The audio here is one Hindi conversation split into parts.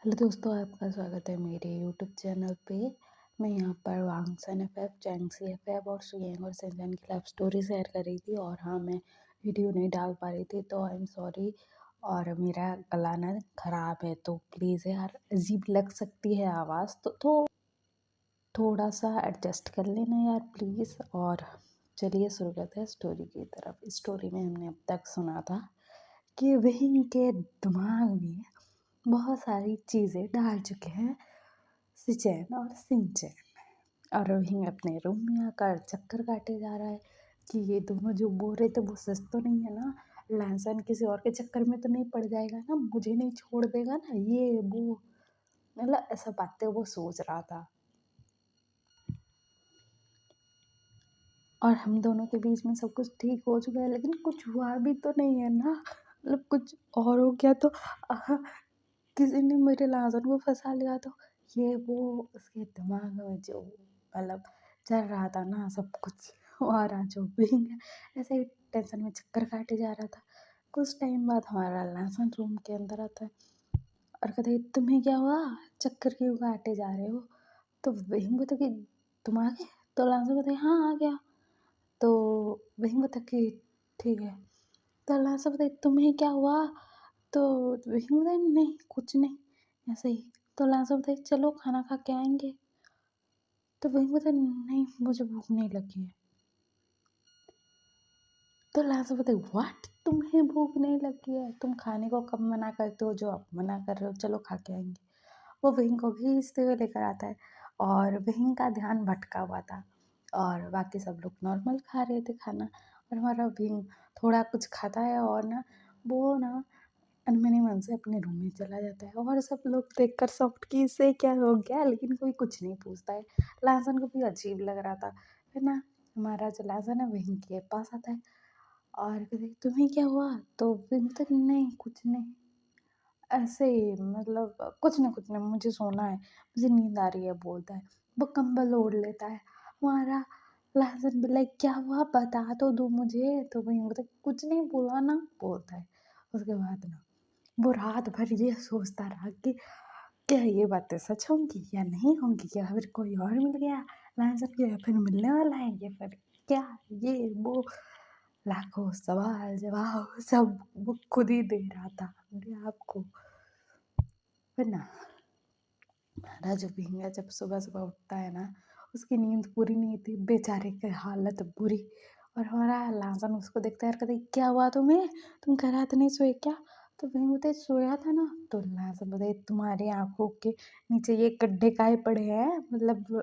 हेलो दोस्तों, आपका स्वागत है मेरे यूट्यूब चैनल पे। मैं यहाँ पर वांगसन एफएफ, चैंगसी एफएफ और सुयंग और सेंजन की लव स्टोरी शेयर कर रही थी और हाँ, मैं वीडियो नहीं डाल पा रही थी तो आई एम सॉरी। और मेरा गला ना ख़राब है तो प्लीज़ यार, अजीब लग सकती है आवाज़ तो थोड़ा सा एडजस्ट कर लेना यार प्लीज़। और चलिए शुरू करते हैं स्टोरी की तरफ। इस स्टोरी में हमने अब तक सुना था कि वहीं के दिमाग में बहुत सारी चीज़ें डाल चुके हैं सिचैन और सिंचैन। और वहीं अपने रूम में आकर चक्कर काटे जा रहा है कि ये दोनों जो बोल रहे थे वो सच तो नहीं है ना। लैंसन किसी और के चक्कर में तो नहीं पड़ जाएगा ना, मुझे नहीं छोड़ देगा ना, ये वो मतलब ऐसा बातें वो सोच रहा था। और हम दोनों के बीच में सब कुछ ठीक हो चुका है, लेकिन कुछ हुआ भी तो नहीं है ना, मतलब कुछ और हो गया तो किसी ने मेरे लाजन को फंसा लिया तो ये वो उसके दिमाग में जो मतलब चल रहा था ना सब कुछ। और जो भी है ऐसे ही टेंशन में चक्कर काटे जा रहा था। कुछ टाइम बाद हमारा लाजन रूम के अंदर आता है और कहते हैं, तुम्हें क्या हुआ, चक्कर क्यों काटे जा रहे हो। तो वही बता कि तुम आ गए। तो लाजन बताए हाँ आ गया। तो वही बता कि ठीक है। तो अल्लाह से बताए तुम्हें क्या हुआ। तो वही बताए नहीं कुछ नहीं, ऐसे ही। तो अल्लाह से बताए चलो खाना खा के आएंगे। तो वही बताए नहीं मुझे भूख नहीं लगी है। तो अल्लाह से बताए व्हाट, तुम्हें भूख नहीं लगी है, तुम खाने को कब मना करते हो जो अब मना कर रहे हो, चलो खा के आएंगे। वो वहीं को खींचते हुए लेकर आता है और वहीं का ध्यान भटका हुआ था और बाकी सब लोग नॉर्मल खा रहे थे खाना। और हमारा विंग थोड़ा कुछ खाता है और ना वो ना अनमने मन से अपने रूम में चला जाता है और सब लोग देखकर शॉक्ड कि इससे क्या हो गया, लेकिन कोई कुछ नहीं पूछता है। लाजन को भी अजीब लग रहा था। फिर ना हमारा जो लाजन है वहीं के पास आता है और कहते तुम्हें क्या हुआ। तो विंग तक नहीं कुछ नहीं, ऐसे ही मतलब कुछ नहीं मुझे सोना है, मुझे नींद आ रही है बोलता है। वो कंबल ओढ़ लेता है। हमारा लहसुन भी लाइक क्या हुआ बता तो दो मुझे। तो वही बोलता है कुछ नहीं बोला ना बोलता है। उसके बाद ना वो रात भर ये सोचता रहा कि क्या ये बातें सच होंगी या नहीं होंगी, या फिर कोई और मिल गया लहसुन को, या फिर मिलने वाला है, या फिर क्या ये वो लाखों सवाल जवाब सब वो खुद ही दे रहा था अपने आप को। फिर ना हमारा जो भिंगा जब सुबह सुबह उठता है ना, उसकी नींद पूरी नहीं थी, बेचारे की हालत बुरी। और हमारा लाजन उसको देखता है और कहता है क्या हुआ तुम्हें, तुम कह रहा था नहीं सोए क्या। तो वही बोलते सोया था ना। तो लाजन बोलते तुम्हारी आंखों के नीचे ये गड्ढे काहे पड़े हैं, मतलब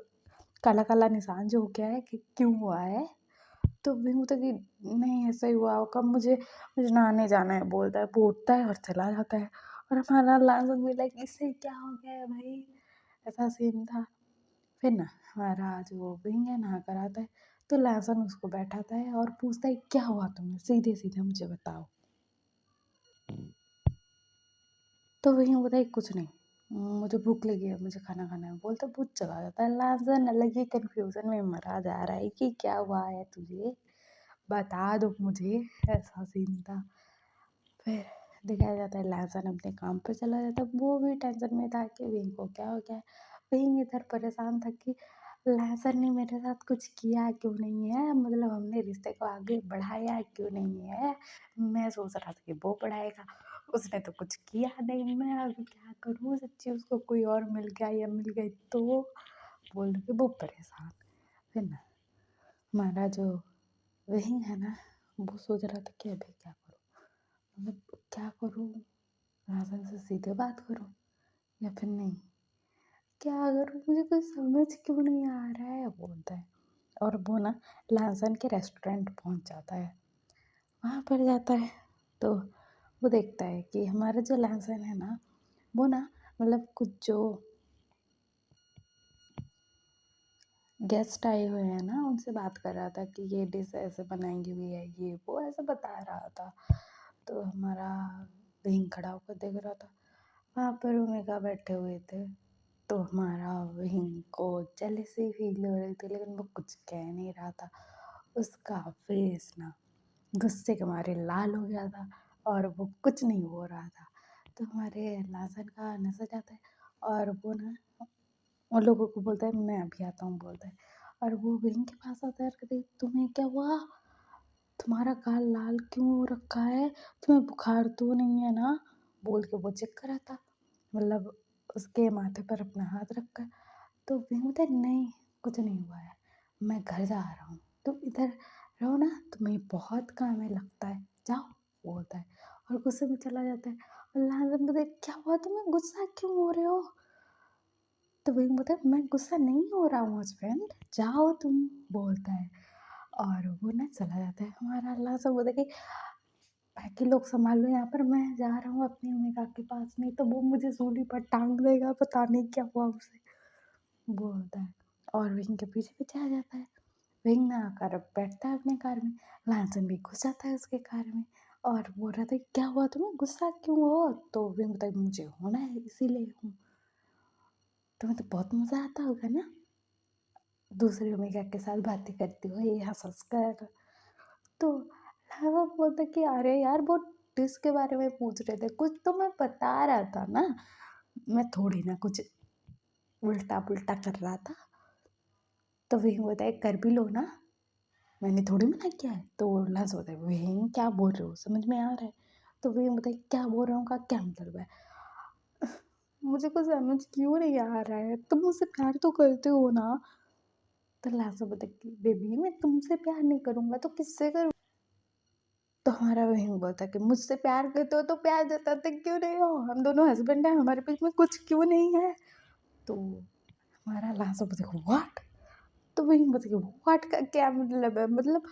काला काला निशान जो हो गया है कि क्यों हुआ है। तो वही बोलता कि नहीं ऐसा ही हुआ होगा, मुझे मुझे नहाने जाना है बोलता है, वो उठता है और चला जाता है। और हमारा लाजन भी लाइक इससे क्या हो गया है भाई, ऐसा सीन था। फिर ना हमारा जो विंग है नहा कर आता है तो लहसुन उसको बैठाता है और पूछता है क्या हुआ तुम्हें, सीधे सीधे मुझे बताओ। तो वही बताए कुछ नहीं, मुझे भूख लगी है, मुझे खाना खाना है बोलता भूत चला जाता है। लहसुन अलग ही कन्फ्यूजन में मरा जा रहा है कि क्या हुआ है तुझे, बता दो मुझे। ऐसा सीन था। फिर दिखाया जाता है लहसुन अपने काम पर चला जाता है, वो भी टेंशन में था कि विंग को क्या हो गया है। विंग इधर परेशान था कि लहसुन ने मेरे साथ कुछ किया क्यों नहीं है, मतलब हमने रिश्ते को आगे बढ़ाया क्यों नहीं है। मैं सोच रहा था कि वो बढ़ाएगा, उसने तो कुछ किया नहीं, मैं अभी क्या करूँ सच्ची, उसको कोई और मिल गया या मिल गई तो बोल के वो परेशान। फिर ना हमारा जो विंग है ना, वो सोच रहा था कि अभी क्या करूँ, मतलब क्या करूँ, राजन से सीधे बात करूँ या फिर नहीं, क्या करूँ मुझे कुछ समझ क्यों नहीं आ रहा है बोलता है। और वो ना लाजन के रेस्टोरेंट पहुंच जाता है। वहाँ पर जाता है तो वो देखता है कि हमारा जो लाजन है ना, वो ना मतलब कुछ जो गेस्ट आए हुए हैं ना उनसे बात कर रहा था कि ये डिश ऐसे बनाई हुई है, ये वो ऐसे बता रहा था। तो हमारा विंग खड़ा होकर देख रहा था। वहाँ पर ओमेगा बैठे हुए थे तो हमारा विंग को जेलसी फील हो रही थी, लेकिन वो कुछ कह नहीं रहा था। उसका फेस ना गुस्से के मारे लाल हो गया था और वो कुछ नहीं हो रहा था। तो हमारे लासन का नज़र जाता है और वो ना उन लोगों को बोलता है मैं अभी आता हूँ बोलता है। और वो वहीं के पास आता है और कहते तुम्हें क्या हुआ? तुम्हारा गाल लाल क्यों हो रखा है? तुम्हें बुखार तो नहीं है ना? बोल के वो चेक करा था, मतलब उसके माथे पर अपना हाथ रखकर। तो वहीं बोलता है नहीं कुछ नहीं हुआ है, मैं घर जा रहा हूँ, तुम इधर रहो ना, तुम्हें बहुत काम है लगता है, जाओ बोलता है। और गुस्से में चला जाता है। और लाजम बोलता है क्या हुआ तुम्हें गुस्सा क्यों हो रहे हो? तो वही बोलता है मैं गुस्सा नहीं हो रहा हूँ हस्बैंड, जाओ तुम बोलता है। और वो ना चला जाता है। हमारा अल्लाह से बोलता है कि बाकी लोग संभाल लो, यहाँ पर मैं जा रहा हूँ अपनी ओमेगा के पास, नहीं तो वो मुझे सूली पर टांग देगा, पता नहीं क्या हुआ उसे बोलता है। और विंग के पीछे पीछे आ जाता है। विंग ना आकर बैठता है अपने कार में। लांसन भी घुस जाता है उसके कार में और बोल रहा था क्या हुआ तुम्हें गुस्सा क्यों हो? तो विंग बताए मुझे होना है इसीलिए हूँ। तुम्हें तो बहुत मजा आता होगा ना दूसरे ओमेगा के साथ बातें करते हुए हंस हंस कर। तो लावा बोलता कि अरे यार वो डिश के बारे में पूछ रहे थे, कुछ तो मैं बता रहा था ना, मैं थोड़ी ना कुछ उल्टा पुल्टा कर रहा था। तो वही होता है कर भी लो ना, मैंने थोड़ी मना किया है। तो लांस होता है वही क्या बोल रहे हो समझ में आ रहा है? तो वही बताए क्या बोल रहा हूँ का क्या मतलब है? मुझे कुछ समझ क्यों नहीं आ रहा है, तुम मुझसे प्यार तो करते हो ना? तो लांस होता है बेबी मैं तुमसे प्यार नहीं करूंगा तो किससे करूँ? तो हमारा वही बोलता कि मुझसे प्यार करते हो तो प्यार जताते क्यों नहीं हो? हम दोनों हस्बैंड हैं, हमारे बीच में कुछ क्यों नहीं है? तो हमारा लास्ट बोलता है व्हाट? तो वही बोलता है व्हाट का क्या मतलब है? मतलब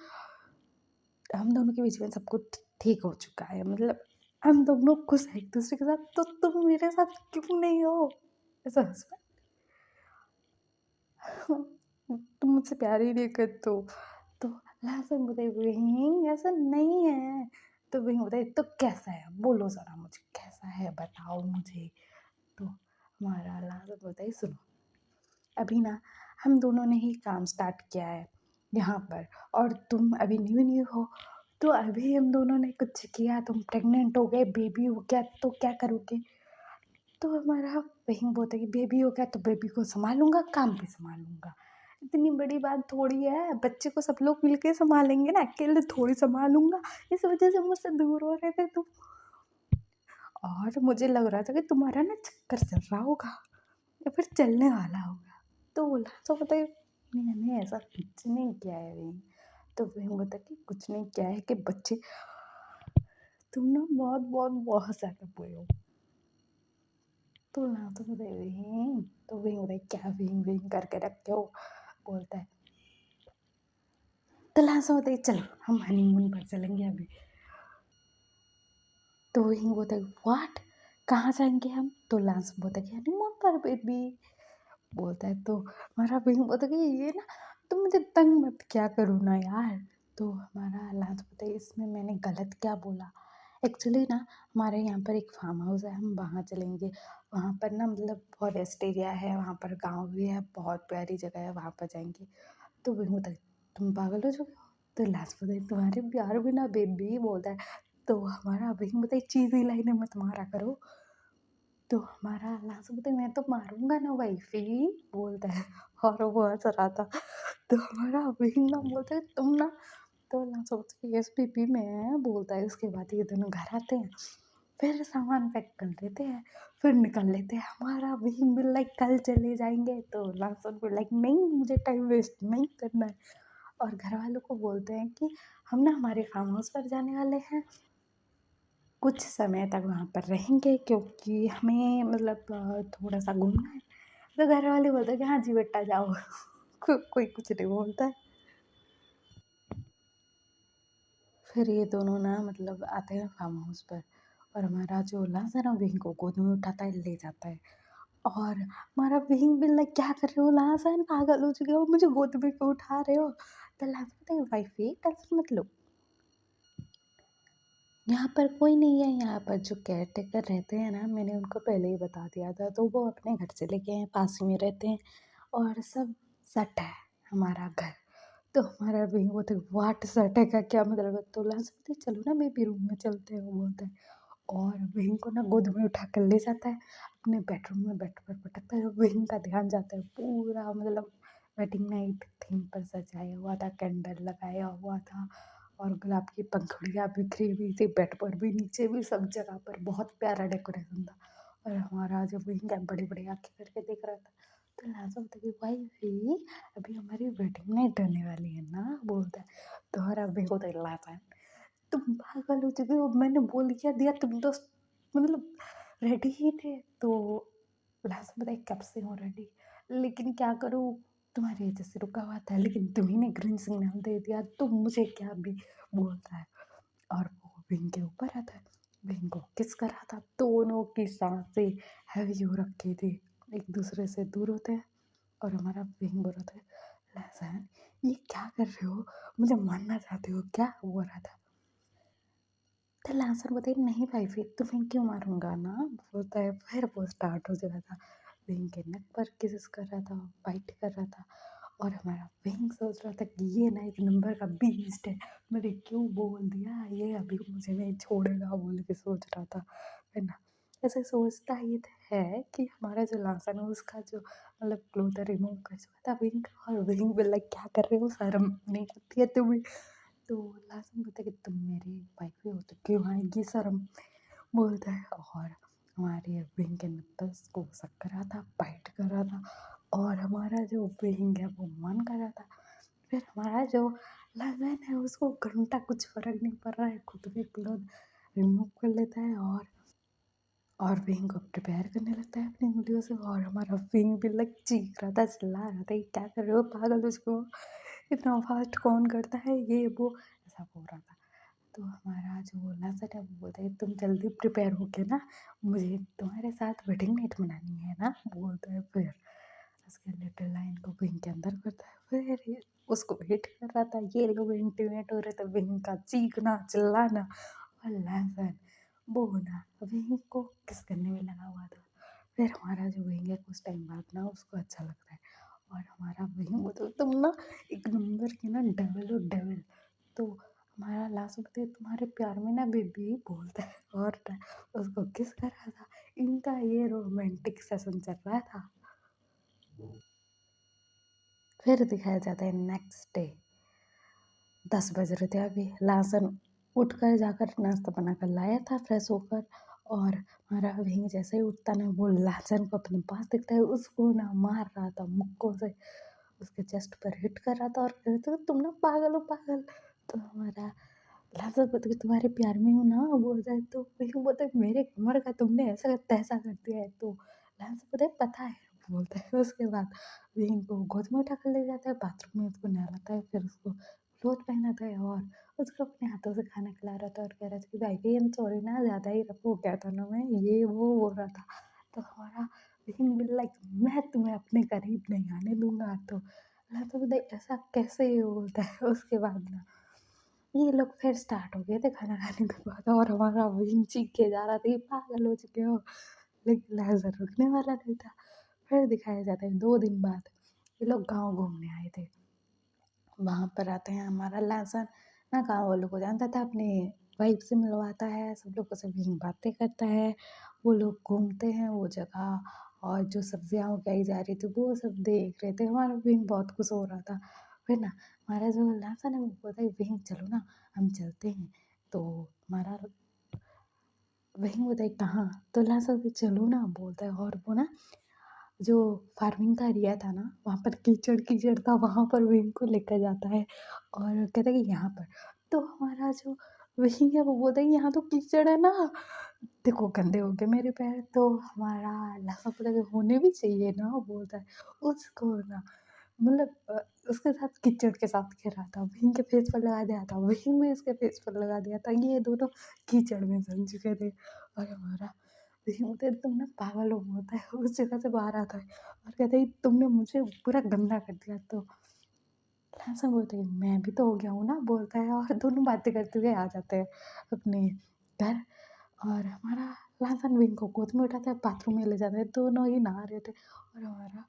हम दोनों के बीच में सब कुछ ठीक हो चुका है, मतलब हम दोनों खुश हैं एक दूसरे के साथ, तो तुम मेरे साथ क्यों नहीं हो? ऐसा हस्बैंड तुम मुझसे प्यार ही नहीं करते हो। तो लास्ट में बोलते वही ऐसा नहीं है। तो वही बोलता है तो कैसा है बोलो ज़रा मुझे कैसा है बताओ मुझे। तो हमारा लास्ट बोलता है सुनो अभी ना हम दोनों ने ही काम स्टार्ट किया है यहाँ पर, और तुम अभी न्यू न्यू हो, तो अभी हम दोनों ने कुछ किया, तुम प्रेग्नेंट हो गए, बेबी हो गया तो क्या करोगे? तो हमारा वही बोलता है कि बेबी हो गया तो बेबी को संभालूंगा काम भी संभालूंगा, इतनी बड़ी बात थोड़ी है, बच्चे को सब लोग मिलके संभालेंगे ना, अकेले थोड़ी संभालूंगा। इस वजह से मुझसे दूर हो रहे थे तुम। और मुझे लग रहा था कि तुम्हारा ना चक्कर चल रहा होगा या फिर चलने वाला होगा। तो बोला तो बताइए मैंने ऐसा कुछ नहीं किया है भाई। तो वही बोलता कि कुछ नहीं किया है कि बच्चे तुम ना बहुत बहुत बहुत ज़्यादा बुरे हो। तो ना तो बताइए वही, तो वही बताइए क्या विंग विंग करके रखे हो बोलता है। तो लास्ट में बताइए चलो हम हनीमून पर चलेंगे अभी। तो वही बोलता है व्हाट कहाँ जाएंगे हम? तो लास्ट बोलता है कि हनीमून पर बेबी बोलता है। तो हमारा बहन बोलता है कि ये ना तुम मुझे तंग मत क्या करो ना यार। तो हमारा लास्ट बोलता है इसमें मैंने गलत क्या बोला? एक्चुअली ना हमारे यहाँ पर एक फार्म हाउस है, हम वहाँ चलेंगे। वहाँ पर ना मतलब फॉरेस्ट एरिया है, वहाँ पर गाँव भी है, बहुत प्यारी जगह है, वहाँ पर जाएंगे। तो वही बोलता है तुम पागल हो चुके हो? तो लास्ट बोलता है तुम्हारे प्यार बिना बेबी बोलता है। तो हमारा बहन बोलता है चीज़ी लाइनें मत मारा करो। तो हमारा लास्ट बोलता है मैं तो मारूंगा ना वाइफी बोलता है। और वो हंस रहा था। तो हमारा बहन ना बोलता है तुम ना, तो लास्ट बोलता है यस बेबी मैं बोलता है। उसके बाद ये दोनों घर आते हैं, फिर सामान पैक कर लेते हैं, फिर निकल लेते हैं। हमारा बहन भी लाइक कल चले जाएंगे, तो लास्ट भी लाइक नहीं मुझे टाइम वेस्ट नहीं करना है। और घर वालों को बोलते हैं कि हम ना हमारे फार्म हाउस पर जाने वाले हैं, कुछ समय तक वहाँ पर रहेंगे क्योंकि हमें मतलब थोड़ा सा घूमना है। तो घर वाले बोलते हैं कि हाँ जी बेटा जाओ। कोई कुछ नहीं बोलता है। फिर ये दोनों ना मतलब आते हैं फार्म हाउस पर, और हमारा जो लास्ट है ना विंग को गोद में उठाता है ले जाता है। और हमारा विंग भी लाइक क्या कर रहे हो लासन पागल हो चुके हो, मुझे गोद में क्यों उठा रहे हो? तो लास्ट बताइए वाइफी टेंशन मत लो, यहाँ पर कोई नहीं है, यहाँ पर जो केयर टेकर रहते हैं ना मैंने उनको पहले ही बता दिया था, तो वो अपने घर से लेके हैं, पास ही में रहते हैं, और सब सेट है हमारा घर। तो हमारा भी वो तो वाट सेट है का क्या मतलब है? तो लास्ट में चलो ना बेबी रूम में चलते हैं वो बोलता है। और वहीं को ना गोद में उठा कर ले जाता है, अपने बेडरूम में बेड पर पटकता है, वहीं का ध्यान जाता है पूरा, मतलब वेडिंग नाइट थीम पर सजाया हुआ था, कैंडल लगाया हुआ था और गुलाब की पंखुड़ियाँ बिखरी हुई थी, बेड पर भी नीचे भी सब जगह पर बहुत प्यारा डेकोरेशन था। और हमारा जो वहीं का बड़ी बड़ी आंखें करके देख रहा था, तो लाजो होता कि भाई भी अभी हमारी वेडिंग नाइट होने वाली है ना, बोलता है। तो हमारा भी होता है लाता, तुम पागल हो चुके हो, मैंने बोल क्या दिया, तुम तो मतलब रेडी ही थे। तो लास्ट में बताइए कब से हो रेडी, लेकिन क्या करूँ, तुम्हारी वजह से रुका हुआ था, लेकिन तुम्ही ने ग्रीन सिग्नल दे दिया तो मुझे क्या भी बोलता है। और वो विंग के ऊपर आता है, विंग को किस कर रहा था, दोनों की सांसें हैवी हो रखी थी, एक दूसरे से दूर होते हैं। और हमारा विंग बोल रहा था, लहसन ये क्या कर रहे हो, मुझे मारना चाहते हो क्या, बोल रहा था। तो लांसर बताइए नहीं भाई फिर तुम्हें क्यों मारूंगा ना, बोलता है। फिर वो स्टार्ट हो जाता था, विंग के नेक पर किस कर रहा था, बाइट कर रहा था। और हमारा विंग सोच रहा था कि ये ना एक नंबर का बीस्ट है, मैंने क्यों बोल दिया, ये अभी मुझे नहीं छोड़ेगा बोल के सोच रहा था, है ना। ऐसे सोचता ही है कि हमारा जो लांसर है उसका जो मतलब क्लोथ रिमूव कर चुका था विंग, और विंग भी लाइक क्या कर रहे हो, शर्म नहीं आती है तुम्हें। तो लास्ट में बोलता है कि तुम मेरी वाइफ हो तो क्यों आएगी शर्म, बोलता है। और हमारे विंग के निप्पल्स को सक कर रहा था, बाइट कर रहा था, और हमारा जो विंग है वो मन कर रहा था। फिर हमारा जो लगन है उसको घंटा कुछ फर्क नहीं पड़ रहा है, खुद भी क्लोथ रिमूव कर लेता है और विंग को प्रिपेयर करने लगता है अपनी उंगलियों से। और हमारा विंग भी लाइक चीख रहा था, चिल्ला रहा था, ये क्या कर रहे हो पागल, उसको इतना फास्ट कौन करता है ये वो, ऐसा बोल रहा था। तो हमारा जो लास्ट है वो बोलता है तुम जल्दी प्रिपेयर होके ना, मुझे तुम्हारे साथ वेडिंग नाइट मनानी है ना, बोलता है। फिर उसके लिटिल लाइन को विंग के अंदर करता है, फिर उसको हिट कर रहा था, ये लोग इंटीमेट हो रहे थे, विंग का चीखना चिल्लाना और लहसन बोलना, विंग को किस करने में लगा हुआ था। फिर हमारा जो विंग है कुछ टाइम बाद ना उसको अच्छा लगता है, और हमारा विंग बोलता है तुम ना एक नंबर की ना डबल हो डबल। तो हमारा लास्ट में तुम्हारे प्यार में ना बेबी, बोलता है और उसको किस कर रहा था। इनका ये रोमांटिक सेशन चल रहा था। फिर दिखाया जाता है नेक्स्ट डे, 10 बज रहे थे अभी, लासन उठ कर जाकर नाश्ता बना कर लाया था फ्रेश होकर। और हमारा विंग जैसे ही उठता ना, वो लासन को अपने पास दिखता है, उसको ना मार रहा था मुक्कों से, उसके चेस्ट पर हिट कर रहा था और कह रहा था तुम ना पागल हो पागल। तो हमारा लासन बोलता है तुम्हारे प्यार में हूँ ना, बोल जाए। तो विंग बोलता है मेरे कमर का तुमने ऐसा तैसा कर दिया है। तो लासन बोलता है पता है, बोलता है। उसके बाद विंग को गोद में उठा कर ले जाता है, बाथरूम में उसको नहलाता है, फिर उसको क्लोथ पहनाता है और उसको अपने हाथों से खाना खिला रहा था और कह रहा था कि भाई आई एम सॉरी ना, ज़्यादा ही रफ हो गया था ना मैं, ये वो बोल रहा था। तो हमारा विंग भी लाइक मैं तुम्हें अपने करीब नहीं आने दूंगा। तो लातो बोलता है ऐसा कैसे बोलता है। उसके बाद ना ये लोग फिर स्टार्ट हो गए थे खाना खाने के बाद, और हमारा विंग चीख के जा रहा था ये पागल हो चुके हो, लेकिन लहज़ा रुकने वाला नहीं था। फिर दिखाया जाता है 2 दिन बाद ये लोग गाँव घूमने आए थे, वहाँ पर आते हैं हमारा लहसुन ना, गाँव वालों को जानता था, अपने वाइफ से मिलवाता है, सब लोगों से भी बातें करता है, वो लोग घूमते हैं वो जगह, और जो सब्जियाँ उगाई जा रही थी वो सब देख रहे थे, हमारा विंग बहुत खुश हो रहा था। फिर ना हमारा जो लहसुन है वो बोलता है विंग चलो ना हम चलते हैं। तो हमारा विंग बोलता है कहाँ, तो लहसुन भी चलो ना, बोलता है। और वो ना जो फार्मिंग का एरिया था ना वहाँ पर कीचड़ कीचड़ था, वहाँ पर विंग को लेकर जाता है और कहता है कि यहाँ पर। तो हमारा जो विंग है वो बोलता है यहाँ तो कीचड़ है ना, देखो गंदे हो गए मेरे पैर। तो हमारा लहसुन बोलता है कि होने भी चाहिए ना, बोलता है। उसको ना मतलब उसके साथ कीचड़ के साथ खेल रहा था, विंग के फेस पर लगा दिया था, विंग भी इसके फेस पर लगा दिया था, ये दोनों कीचड़ में जम चुके थे। और हमारा विंग बोलता है तुम ना पागल हो, बोलता है, उस जगह से बाहर आता है और कहता है तुमने मुझे पूरा गंदा कर दिया। तो लहसुन बोलता है मैं भी तो हो गया हूँ ना, बोलता है। और दोनों बातें करते हुए आ जाते हैं अपने घर। और हमारा लहसुन विंग को गोद में उठाता है, बाथरूम में ले जाता है, दोनों ही नहा रहे थे। और हमारा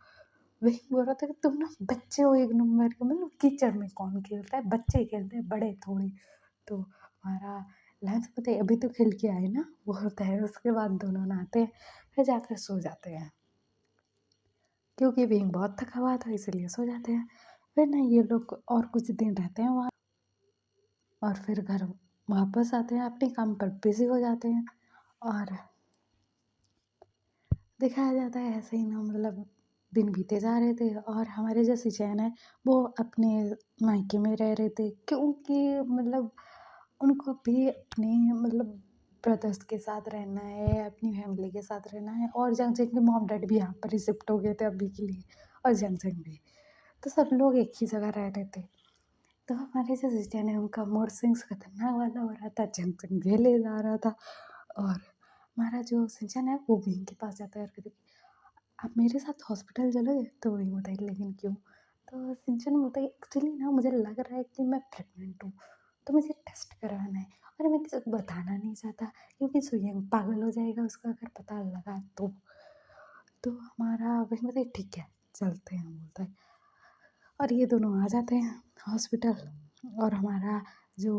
वही बोल रहा था कि तुम ना बच्चे हो एक नंबर के, मतलब कीचड़ में कौन खेलता है, बच्चे खेलते हैं बड़े थोड़ी। तो हमारा लंच पता है अभी तो खेल के आए ना, वो होता है। उसके बाद दोनों नहाते हैं, फिर जाकर सो जाते हैं, क्योंकि विंग बहुत थका हुआ था इसलिए सो जाते हैं। फिर ना ये लोग और कुछ दिन रहते हैं वहाँ, और फिर घर वापस आते हैं, अपने काम पर बिजी हो जाते हैं। और दिखाया जाता है ऐसे ही ना, मतलब दिन बीते जा रहे थे और हमारे जो सिचैन है वो अपने मायके में रह रहे थे, क्योंकि मतलब उनको भी अपने मतलब ब्रदर्स के साथ रहना है, अपनी फैमिली के साथ रहना है। और जंगजंग के मॉम डैड भी यहाँ पर ही शिफ्ट हो गए थे अभी के लिए, और जंगजंग भी, तो सब लोग एक ही जगह रह रहे थे। तो हमारे जो सिचैन है उनका मूड स्विंग्स खतरनाक वाला हो रहा था, जंगजंग भी ले जा रहा था। और हमारा जो सिचैन है वो विंग के पास जाता है और कहते आप मेरे साथ हॉस्पिटल चलोगे? तो वही बताइए लेकिन क्यों? तो सिंचन बताइए एक्चुअली ना मुझे लग रहा है कि मैं प्रेग्नेंट हूँ, तो मुझे टेस्ट करवाना है, और मैं किसी को बताना नहीं चाहता, क्योंकि सुयंग पागल हो जाएगा उसका अगर पता लगा तो। हमारा वही बताइए ठीक है चलते हैं बोलता है, और ये दोनों आ जाते हैं हॉस्पिटल। और हमारा जो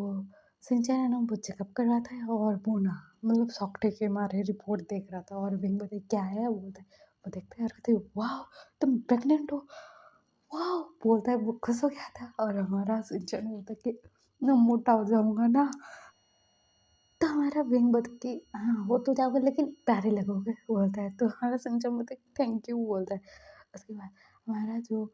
सिंचन है ना वो चेकअप करवाता है, और वो ना मतलब सौकटे के मारे रिपोर्ट देख रहा था, और विंग बताइए क्या है, वो बोलता है, वो देखता है और कहते हैं वाह तुम प्रेग्नेंट हो, वाह बोलता है, वो खुश हो गया था। और हमारा सिंचन बोलता है कि मैं मोटा हो जाऊंगा ना, तो हमारा विंग बोलता है कि हाँ हो तो जाओगे लेकिन प्यारे लगोगे बोलता है। तो हमारा सिंचन बोलता है थैंक यू बोलता है। उसके बाद हमारा जो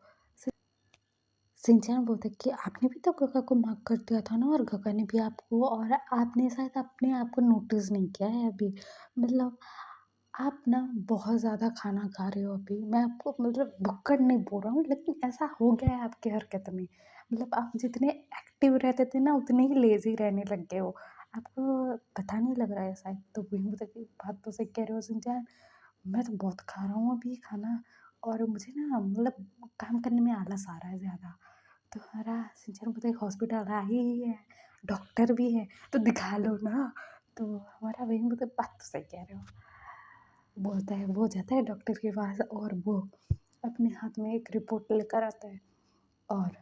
सिंचन बोलता है कि आपने भी तो गगा को माफ कर दिया था ना, और गगा ने भी आपको, और आपने शायद अपने आप को नोटिस नहीं किया है अभी, मतलब आप ना बहुत ज़्यादा खाना खा रहे हो अभी। मैं आपको मतलब भुक्कड़ नहीं बोल रहा हूँ, लेकिन ऐसा हो गया है आपकी हरकत में, मतलब आप जितने एक्टिव रहते थे ना उतने ही लेजी रहने लग गए हो, आपको पता नहीं लग रहा है शायद। तो वही मतलब कि बात तो सही कह रहे हो सिंचन, मैं तो बहुत खा रहा हूँ अभी खाना, और मुझे ना मतलब काम करने में आलस आ रहा है ज़्यादा। तो हमारा सिंचन बोलता है हॉस्पिटल आ ही है, डॉक्टर भी है, तो दिखा लो ना। तो हमारा वही मतलब बात तो सही कह रहे हो बोलता है। वो जाता है डॉक्टर के पास, और वो अपने हाथ में एक रिपोर्ट लेकर आता है, और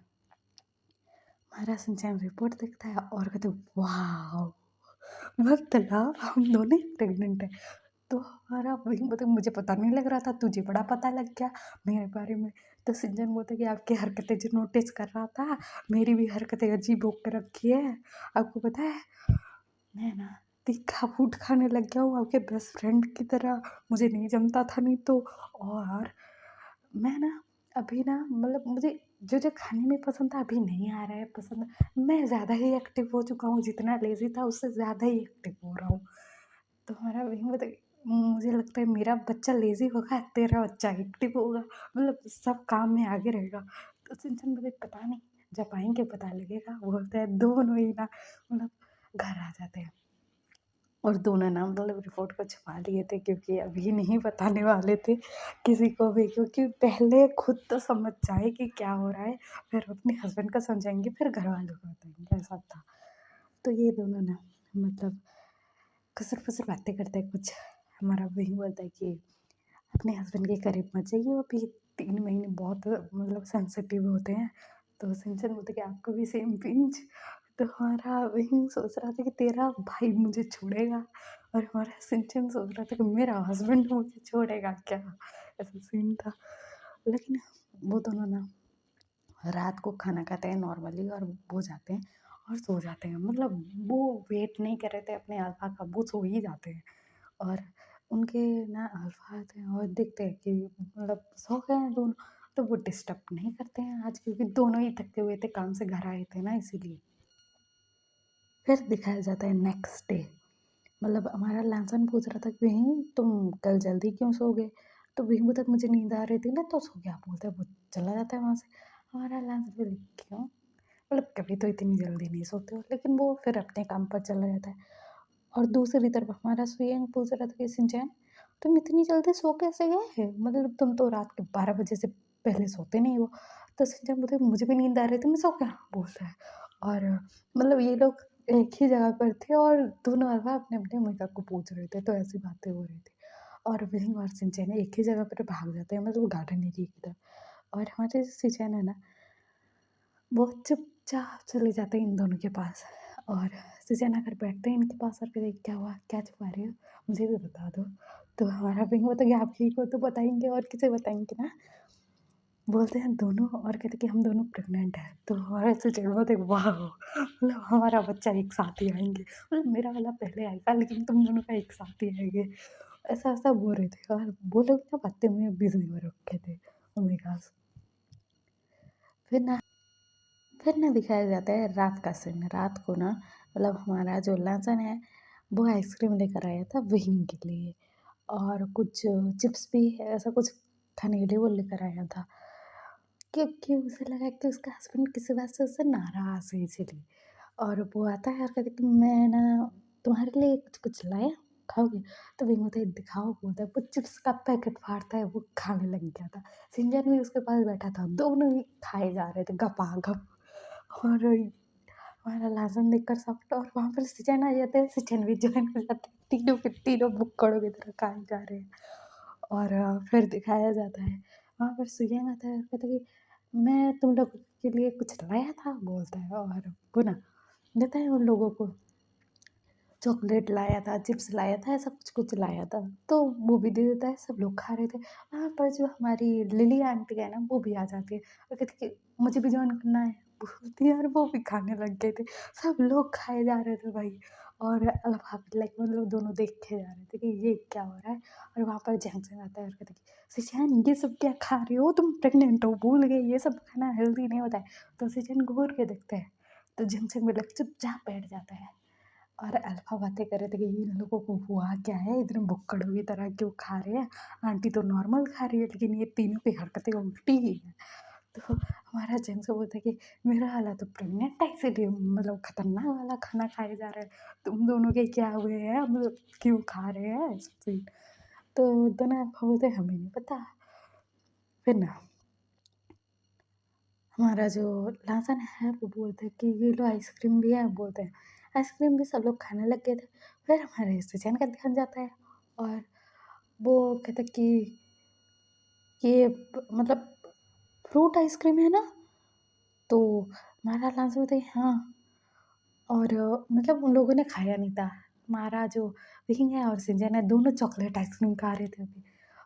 हमारा सिंचन रिपोर्ट देखता है और कहते वाह मतलब हम दोनों ही प्रेग्नेंट है। तो हमारा वही मतलब मुझे पता नहीं लग रहा था, तुझे बड़ा पता लग गया मेरे बारे में। तो सिंचन बोलता है कि आपकी हरकतें जो नोटिस कर रहा था, मेरी भी हरकतें अजीब होकर रखी है, आपको पता है मैं ना तीखा फूड खाने लग गया हूँ आपके बेस्ट फ्रेंड की तरह, मुझे नहीं जमता था नहीं तो। और मैं ना अभी ना मतलब मुझे जो जो खाने में पसंद था अभी नहीं आ रहा है पसंद, मैं ज़्यादा ही एक्टिव हो चुका हूँ, जितना लेजी था उससे ज़्यादा ही एक्टिव हो रहा हूँ। तो हमारा वही मतलब मुझे लगता है मेरा बच्चा लेजी होगा, तेरा बच्चा एक्टिव होगा, मतलब सब काम में आगे रहेगा। तो सिंचन मुझे पता नहीं, जब आएंगे पता लगेगा बोलता है। दोनों ही ना मतलब घर आ जाते हैं, और दोनों ना मतलब रिपोर्ट को छुपा लिए थे, क्योंकि अभी नहीं बताने वाले थे किसी को भी, क्योंकि पहले खुद तो समझ जाए कि क्या हो रहा है, फिर अपने हस्बैंड को समझाएंगे, फिर घर वालों को बताएंगे, ऐसा था। तो ये दोनों ना मतलब कसर फसर बातें करते हैं कुछ। हमारा वही बोलता है कि अपने हस्बैंड के करीब मत जाइए, अभी 3 महीने बहुत मतलब सेंसिटिव होते हैं। तो सिंचन बोलते कि आपको भी सेम पिंच। तो हमारा वही सोच रहा था कि तेरा भाई मुझे छोड़ेगा, और हमारा सिंचन सोच रहा था कि मेरा हस्बैंड मुझे छोड़ेगा क्या, ऐसा सीन था। लेकिन वो दोनों ना रात को खाना खाते हैं नॉर्मली, और वो जाते हैं और सो जाते हैं, मतलब वो वेट नहीं कर रहे थे अपने अल्फा का, वो सो ही जाते हैं। और उनके ना अल्फा आते हैं और देखते हैं कि मतलब सो गए हैं दोनों, तो वो डिस्टर्ब नहीं करते हैं आज, क्योंकि दोनों ही थके हुए थे काम से घर आए थे ना इसीलिए। फिर दिखाया जाता है नेक्स्ट डे, मतलब हमारा लैंसन पूछ रहा था कि बहन तुम कल जल्दी क्यों सो गए? तो बहन बोलता मुझे नींद आ रही थी ना तो सो गया बोलता है, वो चला जाता है वहाँ से। हमारा लैंसन बोले क्यों, मतलब कभी तो इतनी जल्दी नहीं सोते हो, लेकिन वो फिर अपने काम पर चला जाता है। और दूसरी तरफ हमारा सुयंग पूछ रहा था कि सिंचैन तुम इतनी जल्दी सो कैसे गए हैं, मतलब तुम तो रात के 12 बजे से पहले सोते नहीं हो। तो सिंचैन बोलते मुझे भी नींद आ रही थी मैं सो गया बोलता है। और मतलब ये लोग एक ही जगह पर थे, और दोनों अल्फा अपने अपने मेगा को पूछ रहे थे, तो ऐसी बातें हो रही थी। और विंग और सिंचैन एक ही जगह पर भाग जाते हैं, मतलब गार्डन एरिया की तरफ। और हमारे सिंचैन है ना वो चुपचाप चले जाते हैं इन दोनों के पास, और सुजैन आकर बैठते हैं इनके पास और कहते हैं, "क्या हुआ? क्या छुपा रही हो? मुझे भी बता दो।" तो हमारा विंग बोलता है कि आप ही को तो बताएँगे और किसे बताएँगे ना। बोलते हैं दोनों और कहते हैं कि हम दोनों प्रेग्नेंट हैं। तो हमारे सुजैन बोलते हैं, वाह! मतलब हमारा बच्चा एक साथ ही आएँगे। मतलब मेरा वाला पहले आएगा लेकिन तुम दोनों का एक साथ ही आएँगे। ऐसा-ऐसा बोल रहे थे और वो लोग ना बातें में बिज़ी हो रखे थे। Oh my God! फिर ना फिर ना दिखाया जाता है रात का सीन। रात को ना मतलब हमारा जो लासन है वो आइसक्रीम लेकर आया था वहीम के लिए और कुछ चिप्स भी है ऐसा कुछ खाने के लिए वो लेकर आया था। क्योंकि उसे लगा कि उसका हस्बैंड किसी बात से उससे नाराज़ है इसीलिए। और वो आता है और कहता है कि मैं ना तुम्हारे लिए कुछ-कुछ लाया, खाओगे? तो विंग बोलता है दिखाओ बोलता है, वो चिप्स का पैकेट फाड़ता है, वो खाने लग गया था। सिंजन भी उसके पास बैठा था, दोनों ही खाए जा रहे थे गपा-गप और हमारा लाजन देखकर सबका और वहाँ पर सिंचन आ जाते हैं, सिंचन भी जॉइन हो जाते हैं, तीनों के तीनों भुक्कड़ों की तरह खाए जा रहे हैं। और फिर दिखाया जाता है, वहाँ पर सुयंग आता है और कहता है कि मैं तुम लोग के लिए कुछ लाया था बोलता है और वो ना देता है उन लोगों को चॉकलेट लाया था, चिप्स लाया था, ऐसा कुछ-कुछ लाया था। तो वो भी दे देता है, सब लोग खा रहे थे। वहाँ पर जो हमारी लिली आंटी है ना, वो भी आ जाती है और कहती है कि मुझे भी जॉइन करना है। बोलती है और वो भी खाने लग गए थे। सब लोग खाए जा रहे थे भाई और अल्फ़ा लाइक मतलब दोनों देखे जा रहे थे कि ये क्या हो रहा है और वहाँ पर जैंग्संग आता है और कहता है कि सिचेन ये सब क्या खा रहे हो? तुम प्रेग्नेंट हो, भूल गए ये सब खाना हेल्दी नहीं होता है। तो सिचेन घूर के देखते हैं, तो जैंग्संग भी लाइक चुपचाप बैठ जाता है। और अल्फा बातें कर रहे थे कि इन लोगों को हुआ क्या है इतने भुक्कड़ों की तरह क्यों खा रहे हैं आंटी तो नॉर्मल खा रही है लेकिन ये तीनों की हरकतें उल्टी ही है। तो हमारा जेंट्स बोलता है कि मेरा वाला तो प्रेग्नेंट है इसीलिए मतलब खतरनाक वाला खाना खाए जा रहा है तुम दोनों के क्या हुए हैं मतलब क्यों खा रहे हैं ऐसा सीन। तो दोनों अल्फा बोलते हैं हमें नहीं पता। फिर ना हमारा जो लासन है वो बोलते हैं कि ये लो आइसक्रीम भी है बोलते हैं आइसक्रीम भी सब लोग खाने लग गए थे। फिर हमारे सचिन का ध्यान जाता है और वो कहता है कि ये मतलब फ्रूट आइसक्रीम है ना। तो हमारा लासन बोलते हैं हाँ और मतलब उन लोगों ने खाया नहीं था। हमारा जो विंग है और सिंजन है दोनों चॉकलेट आइसक्रीम खा रहे थे अभी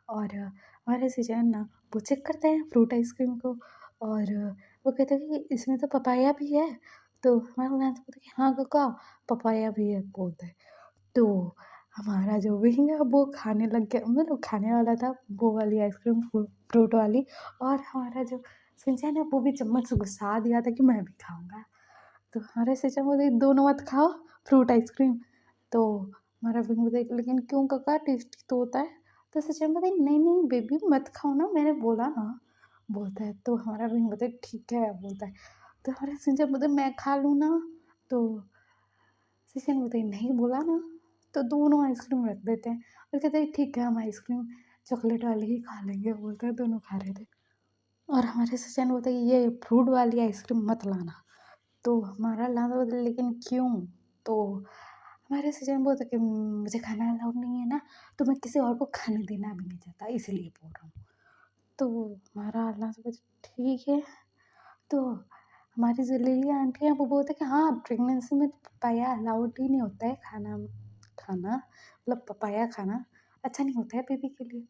और हमारे सिंजन ना वो चेक करते हैं फ्रूट आइसक्रीम को और वो कहते हैं कि इसमें तो पपाया भी है। तो हमारा लांच बोलता है कि हाँ काका पपाया भी है बोलते हैं। तो हमारा जो विंग है वो खाने लग गया मतलब खाने वाला था वो वाली आइसक्रीम फ्रूट वाली और हमारा जो सिंचन है वो भी चम्मच से घुसा दिया था कि मैं भी खाऊंगा। तो हमारे सिस्टर बोले दोनों मत खाओ फ्रूट आइसक्रीम। तो हमारा विंग बोलता है लेकिन क्यों काका टेस्टी तो होता है। तो सिस्टर बोलते नहीं नहीं बेबी मत खाओ ना मैंने बोला ना बोलता है। तो हमारा विंग बोलता है ठीक है बोलता है। तो हमारे सिस्टर बोलते मैं खा लूँ ना। तो सिस्टर बोलते नहीं बोला ना। तो दोनों आइसक्रीम रख देते हैं और कहते हैं ठीक है हम आइसक्रीम चॉकलेट वाली ही खा लेंगे बोलते हैं दोनों खा रहे थे। और हमारे सिस्टर बोलते ये फ्रूट वाली आइसक्रीम मत लाना। तो हमारा लाना बदला लेकिन क्यों? तो हमारे सजन बोलते कि मुझे खाना अलाउड नहीं है ना, तो मैं किसी और को खाने देना भी नहीं चाहता इसलिए बोल रहा हूँ। तो हमारा अल्लाह से बोले ठीक है। तो हमारी जो लिली आंटी हैं वो बोलते हैं कि हाँ प्रेगनेंसी में तो पपाया अलाउड ही नहीं होता है खाना खाना मतलब पपाया खाना अच्छा नहीं होता है बेबी के लिए।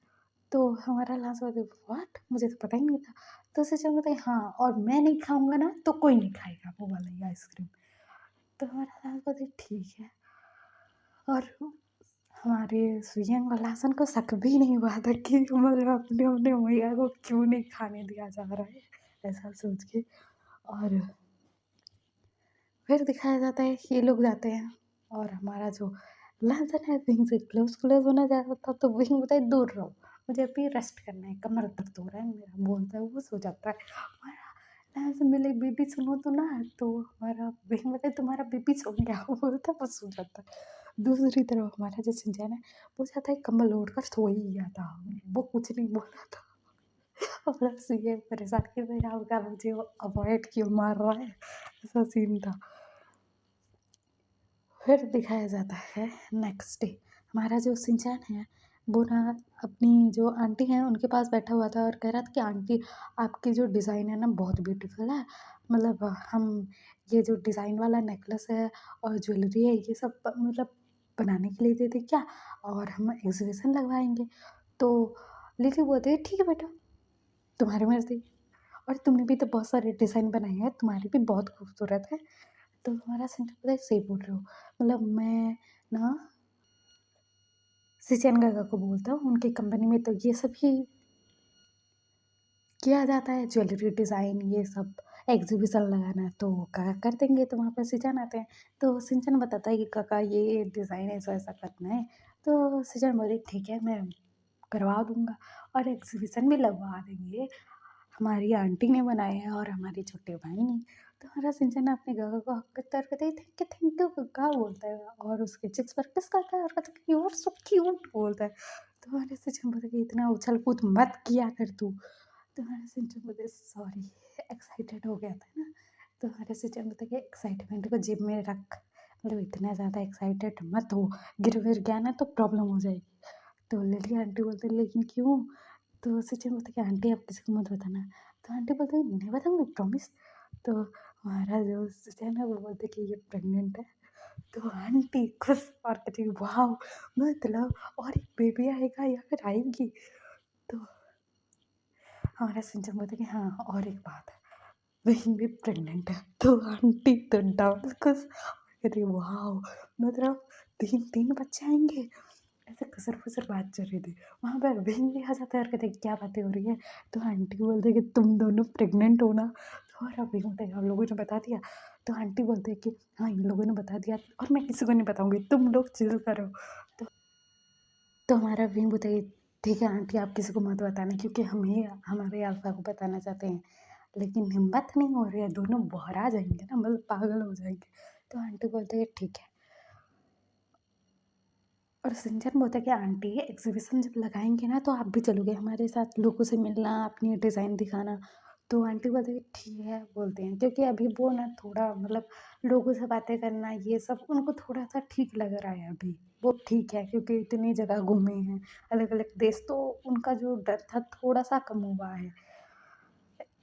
तो हमारा लास्ट बोलते व्हाट मुझे तो पता ही नहीं था। तो सच में बताइए हाँ और मैं नहीं खाऊंगा ना तो कोई नहीं खाएगा वो वाला ही आइसक्रीम। तो हमारा लास्ट बोलते ठीक है। और हमारे सुजन और लासन को शक भी नहीं हुआ था कि मतलब अपने अपने मैया को क्यों नहीं खाने दिया जा रहा है ऐसा सोच के। और फिर दिखाया जाता है ये लोग जाते हैं और हमारा जो लासन है विंग से क्लोज क्लोज होना चाहता था तो विंग बोलता है दूर रहो मुझे अभी रेस्ट करना है कमर दर्द हो रहा है मेरा बोलता है वो सो जाता है। हमारा लासन मिले बेबी सुनो तो ना। तो हमारा विंग बोलता है तुम्हारा बेबी सो गया वो बोलता है वो सो जाता है। दूसरी तरफ हमारा जो सिंचन है वो चाहता है कम्बल ओढ़ कर सो ही गया था वो कुछ नहीं बोला था। और बस ये परेशान कि मेरा होगा मुझे अवॉइड क्यों मार रहा है ऐसा सीन था। फिर दिखाया जाता है नेक्स्ट डे हमारा जो सिंचैन है वो ना अपनी जो आंटी हैं उनके पास बैठा हुआ था और कह रहा था कि आंटी आपकी जो डिज़ाइन है ना बहुत ब्यूटीफुल है। मतलब हम ये जो डिज़ाइन वाला नेकलेस है और ज्वेलरी है ये सब मतलब बनाने के लिए दे दें क्या? और हम एग्ज़िबिशन लगवाएँगे। तो लिली बोलती है ठीक है बेटा, तुम्हारी मर्ज़ी। और तुमने भी तो बहुत सारे डिज़ाइन बनाए हैं, तुम्हारी भी बहुत खूबसूरत है। तो तुम्हारा सेंटर पता है सही बोल रहे हो। मतलब मैं ना सिचन काका को बोलता हूँ, उनकी कंपनी में तो ये सब ही किया जाता है, ज्वेलरी डिज़ाइन ये सब एग्ज़िबिशन लगाना है, तो काका कर देंगे। तो वहाँ पे सिचन आते हैं, तो सिंचन बताता है कि काका ये डिज़ाइन ऐसा-ऐसा करना है। तो सिचन बोले ठीक है मैं करवा दूँगा और एग्ज़िबिशन भी लगवा देंगे। हमारी आंटी ने बनाए हैं और हमारे छोटे भाई ने। तो हमारा सिंचन अपने काका को हग करता है और कहता है थैंक यू काका बोलता है और उसके चिक्स पर किस करता है और कहता है यू आर सो क्यूट बोलता है। तो हमारे सिंचन बोलता है कि इतना उछल-कूद मत किया कर तू। तो हमारे सिंचन बोलते हैं सॉरी एक्साइटेड हो गया था ना। तो हमारे सिंचन बोलते हैं कि एक्साइटमेंट को जेब में रख, मतलब इतना ज़्यादा एक्साइटेड मत हो, गिर-विर गया ना तो प्रॉब्लम हो जाएगी। तो लिली आंटी बोलते हैं लेकिन क्यों? तो सचिन बोलता है कि आंटी आप किसी को मत बताना। तो आंटी बोलती है नहीं बताऊँगी प्रॉमिस। तो हमारा जो सचिन है वो बोलता है कि ये प्रेग्नेंट है। तो आंटी खुश और कहती है वाओ! मतलब और एक बेबी आएगा या फिर आएगी? तो हमारा सिंचन बोलता है कि हाँ और एक बात है, वही भी प्रेग्नेंट है। तो आंटी तो डबल खुश कहती है वाओ! मतलब 3 बच्चे आएँगे। ऐसे खुसर-फुसर बात चल रही थी। वहाँ पर बहन भी आ जाता है और कहते हैं क्या बातें हो रही है? तो आंटी बोलते हैं कि तुम दोनों प्रेग्नेंट हो ना? तो और अभी बोलते हैं हम लोगों ने बता दिया? तो आंटी बोलते हैं कि हाँ, इन लोगों ने बता दिया और मैं किसी को नहीं बताऊँगी, तुम लोग चिल करो। तो हमारा भीम बोलता है ठीक है आंटी आप किसी को मत बताना क्योंकि हम ही हमारे अल्फा को बताना चाहते हैं। लेकिन हिम्मत नहीं हो रही है, दोनों बौरा जाएँगे ना मतलब पागल हो जाएँगे। तो आंटी बोलते हैं ठीक है। और सिंचन बोलता है कि आंटी एग्ज़िबिशन जब लगाएँगे ना तो आप भी चलोगे हमारे साथ लोगों से मिलना, अपनी डिज़ाइन दिखाना। तो आंटी बोलती है ठीक है बोलते हैं क्योंकि अभी वो ना थोड़ा मतलब लोगों से बातें करना ये सब उनको थोड़ा-सा ठीक लग रहा है अभी। वो ठीक है क्योंकि इतनी जगह घूमे हैं, अलग-अलग देश तो उनका जो डर था थोड़ा-सा कम हुआ है।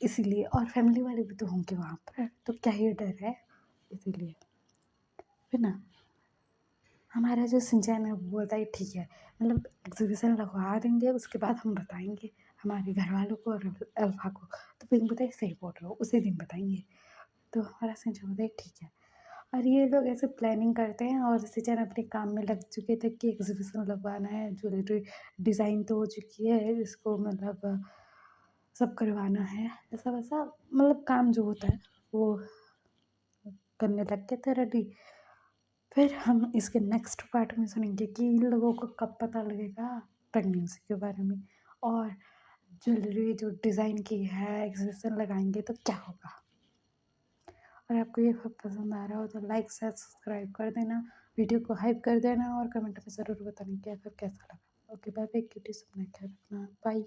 इसीलिए और फैमिली वाले भी तो होंगे वहाँ पर, तो क्या ही डर है इसीलिए। है ना? हमारा जो सिंचैन है वो बोलता है ठीक है मतलब एग्जीबिशन लगवा देंगे उसके बाद हम बताएंगे हमारे घर वालों को और अल्फा को। तो पिंक बोलता है सही बोल रहे हो उसी दिन बताएंगे। तो हमारा सिंचैन बोलता है ठीक है। और ये लोग ऐसे प्लानिंग करते हैं और सिंचैन अपने काम में लग चुके थे कि एग्जीबिशन लगवाना है, ज्वेलरी डिज़ाइन तो हो चुकी है, इसको मतलब सब करवाना है, ऐसा वैसा मतलब काम जो होता है वो करने लग गए थे रेडी। फिर हम इसके नेक्स्ट पार्ट में सुनेंगे कि इन लोगों को कब पता लगेगा प्रेगनेंसी के बारे में और ज्वेलरी जो डिज़ाइन की है एग्जीबिशन लगाएंगे तो क्या होगा। और आपको ये सब पसंद आ रहा हो तो लाइक शेयर सब्सक्राइब कर देना, वीडियो को हाइप कर देना और कमेंट में ज़रूर बताना कि आपको कैसा लगा। ओके बाय बाय, क्यूटी, अपना ख्याल रखना, बाय।